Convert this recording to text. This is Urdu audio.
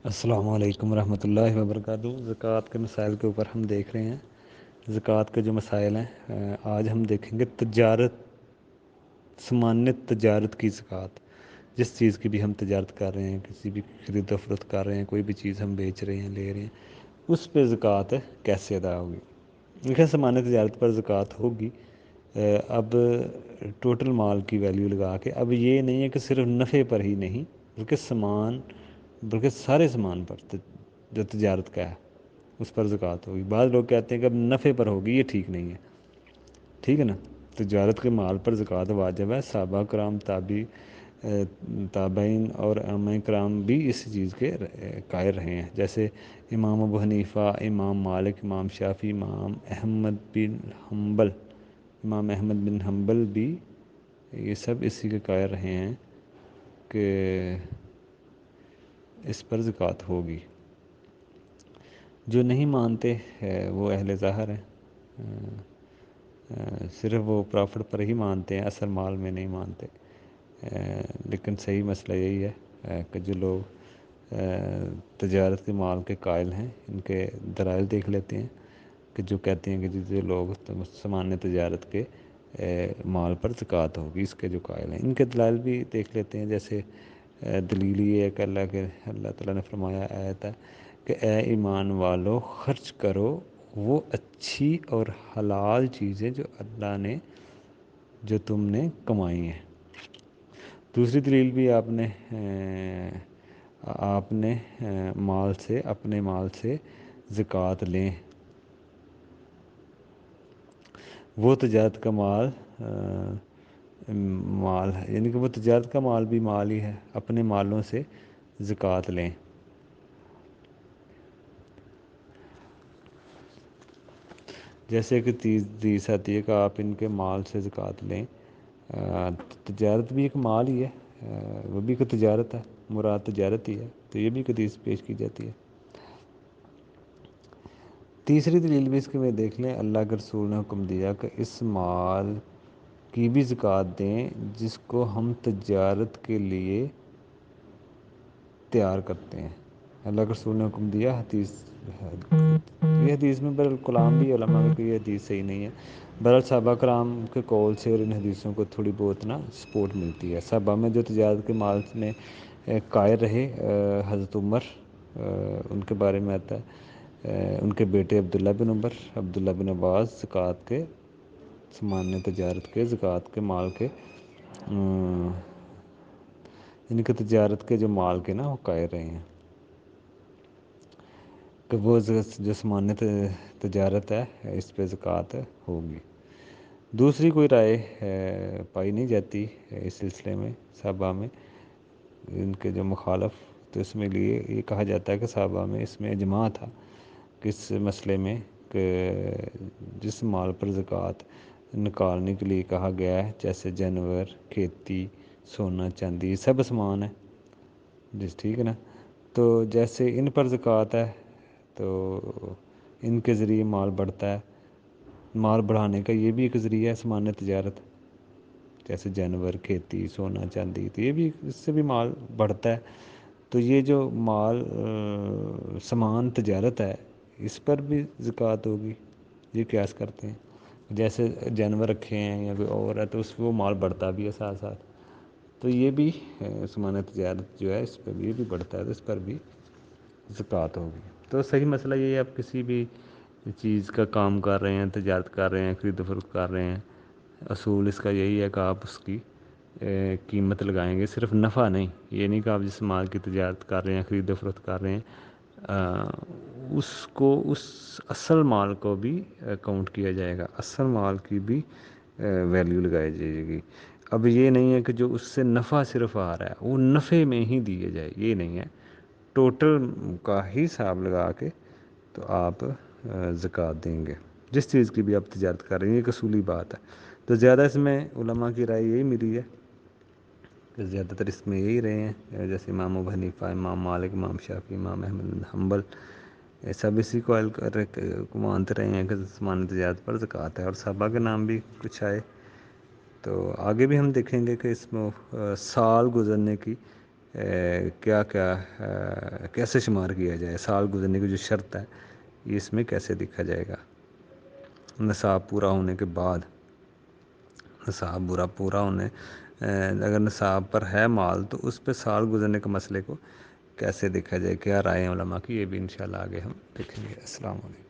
السلام علیکم ورحمۃ اللہ وبرکاتہ۔ زکوٰۃ کے مسائل کے اوپر ہم دیکھ رہے ہیں۔ زکوٰۃ کے جو مسائل ہیں آج ہم دیکھیں گے تجارت، سمانیت تجارت کی زکوٰۃ۔ جس چیز کی بھی ہم تجارت کر رہے ہیں، کسی بھی خرید و فروخت کر رہے ہیں، کوئی بھی چیز ہم بیچ رہے ہیں، لے رہے ہیں، اس پہ زکوٰۃ کیسے ادا ہوگی؟ دیکھیں، سمانیت تجارت پر زکوٰۃ ہوگی اب ٹوٹل مال کی ویلیو لگا کے۔ اب یہ نہیں ہے کہ صرف نفع پر ہی نہیں، بلکہ سارے سامان پر جو تجارت کا ہے اس پر زکوٰۃ ہوگی۔ بعض لوگ کہتے ہیں کہ اب نفع پر ہوگی، یہ ٹھیک نہیں ہے، ٹھیک ہے نا۔ تجارت کے مال پر زکوٰۃ واجب ہے۔ صحابہ کرام، تابعین اور ائمہ کرام بھی اس چیز کے قائل رہے ہیں، جیسے امام ابو حنیفہ، امام مالک، امام شافعی، امام احمد بن حنبل بھی یہ سب اسی کے قائل رہے ہیں کہ اس پر زکوٰۃ ہوگی۔ جو نہیں مانتے وہ اہل ظاہر ہیں، صرف وہ پرافٹ پر ہی مانتے ہیں، اصل مال میں نہیں مانتے۔ لیکن صحیح مسئلہ یہی ہے کہ جو لوگ تجارت کے مال کے قائل ہیں، ان کے دلائل دیکھ لیتے ہیں کہ جو کہتے ہیں کہ جو لوگ سامان تجارت کے مال پر زکوٰۃ ہوگی، اس کے جو قائل ہیں، ان کے دلائل بھی دیکھ لیتے ہیں۔ جیسے دلیل یہ ہے کہ اللہ تعالیٰ نے فرمایا آیت ہے کہ اے ایمان والو، خرچ کرو وہ اچھی اور حلال چیزیں جو تم نے کمائی ہیں۔ دوسری دلیل بھی آپ نے اپنے مال سے زکوٰۃ لیں۔ وہ تجارت کا مال ہے، یعنی کہ وہ تجارت کا مال بھی مال ہی ہے، اپنے مالوں سے زکوٰۃ لیں۔ جیسے کہ حدیث آتی ہے کہ آپ ان کے مال سے زکوٰۃ لیں۔ تجارت بھی ایک مال ہی ہے، وہ بھی ایک تجارت ہے، مراد تجارت ہی ہے، تو یہ بھی حدیث پیش کی جاتی ہے۔ تیسری دلیل بھی اس کے میں دیکھ لیں، اللہ کے رسول نے حکم دیا کہ اس مال کی بھی زکوٰۃ دیں جس کو ہم تجارت کے لیے تیار کرتے ہیں۔ اللہ کے رسول نے حکم دیا، یہ حدیث میں کلام بھی علماء میں کوئی حدیث صحیح نہیں ہے۔ بہرحال صحابہ کرام کے قول سے اور ان حدیثوں کو تھوڑی بہت سپورٹ ملتی ہے۔ صحابہ میں جو تجارت کے مال میں قائل رہے، حضرت عمر، ان کے بارے میں آتا ہے، ان کے بیٹے عبداللہ بن عمر، عبداللہ بن عباس زکوٰۃ کے سامان تجارت کے زکوٰۃ کے مال کے ان کے تجارت کے جو مال کے وہ قائل رہے ہیں کہ وہ جو سامان تجارت ہے اس پہ زکوٰۃ ہوگی۔ دوسری کوئی رائے پائی نہیں جاتی اس سلسلے میں صحابہ میں، ان کے جو مخالف، تو اس میں یہ کہا جاتا ہے کہ صحابہ میں اس میں اجماع تھا کہ اس مسئلے میں کہ جس مال پر زکوٰۃ نکالنے کے لیے کہا گیا ہے، جیسے جانور، کھیتی، سونا چاندی، سب سامان ہے، ٹھیک ہے نا۔ تو جیسے ان پر زکوٰۃ ہے تو ان کے ذریعے مال بڑھتا ہے، مال بڑھانے کا یہ بھی ایک ذریعہ ہے سامان تجارت، جیسے جانور، کھیتی، سونا چاندی، تو یہ بھی اس سے بھی مال بڑھتا ہے۔ تو یہ جو مال سامان تجارت ہے اس پر بھی زکوٰۃ ہوگی، یہ قیاس کرتے ہیں۔ جیسے جانور رکھے ہیں یا کوئی اور ہے تو وہ مال بڑھتا بھی ہے ساتھ ساتھ، تو یہ بھی سامان تجارت جو ہے اس پر یہ بھی بڑھتا ہے، تو اس پر بھی زکوٰۃ ہوگی۔ تو صحیح مسئلہ یہ ہے، آپ کسی بھی چیز کا کام کر رہے ہیں، تجارت کر رہے ہیں، خرید و فروخت کر رہے ہیں، اصول اس کا یہی ہے کہ آپ اس کی قیمت لگائیں گے، صرف نفع نہیں۔ یہ نہیں کہ آپ جس مال کی تجارت کر رہے ہیں، خرید و فروخت کر رہے ہیں، اس اصل مال کو بھی کاؤنٹ کیا جائے گا، اصل مال کی بھی ویلیو لگائی جائے گی۔ اب یہ نہیں ہے کہ جو اس سے نفع صرف آ رہا ہے وہ نفع میں ہی دیے جائے، یہ نہیں ہے، ٹوٹل کا ہی حساب لگا کے تو آپ زکوٰۃ دیں گے، جس چیز کی بھی آپ تجارت کر رہے ہیں۔ یہ ایک اصولی بات ہے۔ تو زیادہ اس میں علماء کی رائے یہی ملی ہے کہ زیادہ تر اس میں یہی رہے ہیں، جیسے امام ابو حنیفہ، امام مالک، امام شافعی، امام احمد بن حنبل، سب اسی کو مانتے رہے ہیں کہ سامان تجارت پر زکوٰۃ ہے، اور صحابہ کے نام بھی کچھ آئے۔ تو آگے بھی ہم دیکھیں گے کہ اس میں سال گزرنے کی کیا کیا کیسے شمار کیا جائے، سال گزرنے کی جو شرط ہے یہ اس میں کیسے دیکھا جائے گا، نصاب پورا ہونے کے بعد، نصاب پورا ہونے اگر نصاب پر ہے مال تو اس پہ سال گزرنے کے مسئلے کو کیسے دیکھا جائے، کیا رائے ہیں علماء کی، یہ بھی انشاءاللہ آگے ہم دیکھیں گے۔ السلام علیکم۔